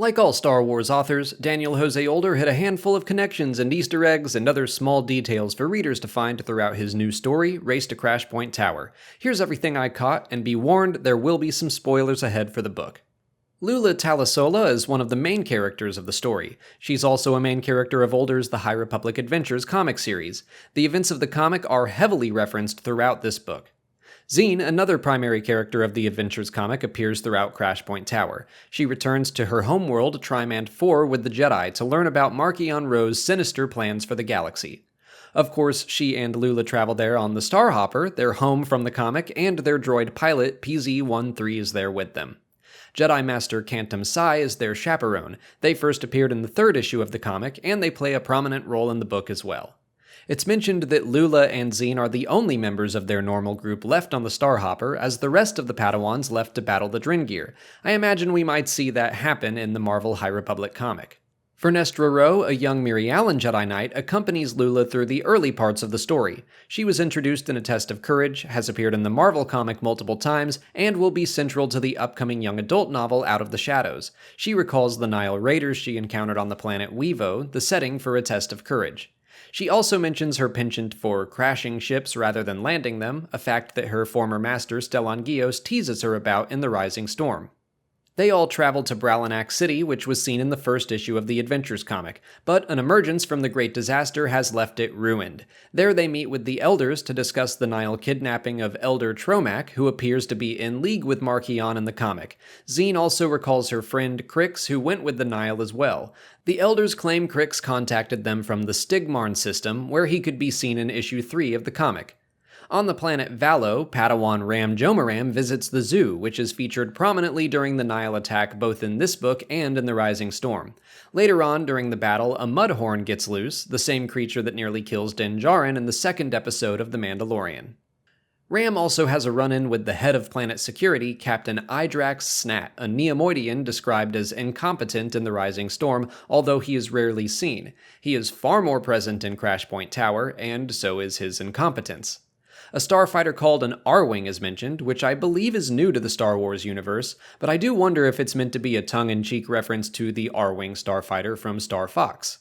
Like all Star Wars authors, Daniel Jose Older hid a handful of connections and Easter eggs and other small details for readers to find throughout his new story, Race to Crashpoint Tower. Here's everything I caught, and be warned, there will be some spoilers ahead for the book. Lula Talisola is one of the main characters of the story. She's also a main character of Older's The High Republic Adventures comic series. The events of the comic are heavily referenced throughout this book. Zine, another primary character of the Adventures comic, appears throughout Crashpoint Tower. She returns to her homeworld, Trimand 4, with the Jedi to learn about Marchion Ro's sinister plans for the galaxy. Of course, she and Lula travel there on the Starhopper, their home from the comic, and their droid pilot, PZ-13, is there with them. Jedi Master Cantum Sai is their chaperone. They first appeared in the third issue of the comic, and they play a prominent role in the book as well. It's mentioned that Lula and Zine are the only members of their normal group left on the Starhopper, as the rest of the Padawans left to battle the Drengir. I imagine we might see that happen in the Marvel High Republic comic. Vernestra Rwoh, a young Mirialan Jedi Knight, accompanies Lula through the early parts of the story. She was introduced in A Test of Courage, has appeared in the Marvel comic multiple times, and will be central to the upcoming young adult novel Out of the Shadows. She recalls the Nihil Raiders she encountered on the planet Wevo, the setting for A Test of Courage. She also mentions her penchant for crashing ships rather than landing them, a fact that her former master Stellan Gios teases her about in The Rising Storm. They all travel to Bralanac City, which was seen in the first issue of the Adventures comic, but an emergence from the Great Disaster has left it ruined. There they meet with the Elders to discuss the Nihil kidnapping of Elder Tromac, who appears to be in league with Marchion in the comic. Zine also recalls her friend Crix, who went with the Nihil as well. The Elders claim Crix contacted them from the Stigmarn system, where he could be seen in issue 3 of the comic. On the planet Valo, Padawan Ram Jomaram visits the zoo, which is featured prominently during the Nihil attack both in this book and in The Rising Storm. Later on, during the battle, a Mudhorn gets loose, the same creature that nearly kills Din Djarin in the second episode of The Mandalorian. Ram also has a run-in with the head of planet security, Captain Idrax Snat, a Neomoidian described as incompetent in The Rising Storm, although he is rarely seen. He is far more present in Crashpoint Tower, and so is his incompetence. A starfighter called an R-Wing is mentioned, which I believe is new to the Star Wars universe, but I do wonder if it's meant to be a tongue-in-cheek reference to the R-Wing starfighter from Star Fox.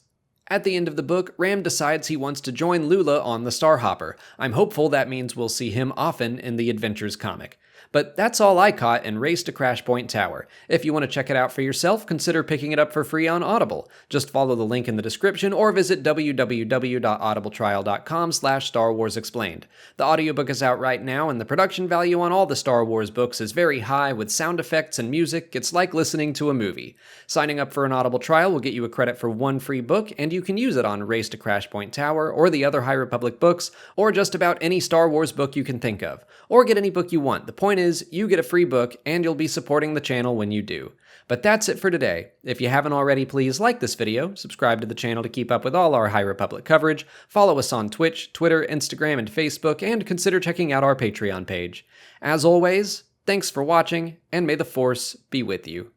At the end of the book, Ram decides he wants to join Lula on the Starhopper. I'm hopeful that means we'll see him often in the Adventures comic. But that's all I caught in Race to Crashpoint Tower. If you want to check it out for yourself, consider picking it up for free on Audible. Just follow the link in the description or visit www.audibletrial.com/Star Wars Explained. The audiobook is out right now, and the production value on all the Star Wars books is very high with sound effects and music. It's like listening to a movie. Signing up for an Audible trial will get you a credit for one free book, and you can use it on Race to Crashpoint Tower, or the other High Republic books, or just about any Star Wars book you can think of. Or get any book you want. The point is, you get a free book, and you'll be supporting the channel when you do. But that's it for today. If you haven't already, please like this video, subscribe to the channel to keep up with all our High Republic coverage, follow us on Twitch, Twitter, Instagram, and Facebook, and consider checking out our Patreon page. As always, thanks for watching, and may the Force be with you.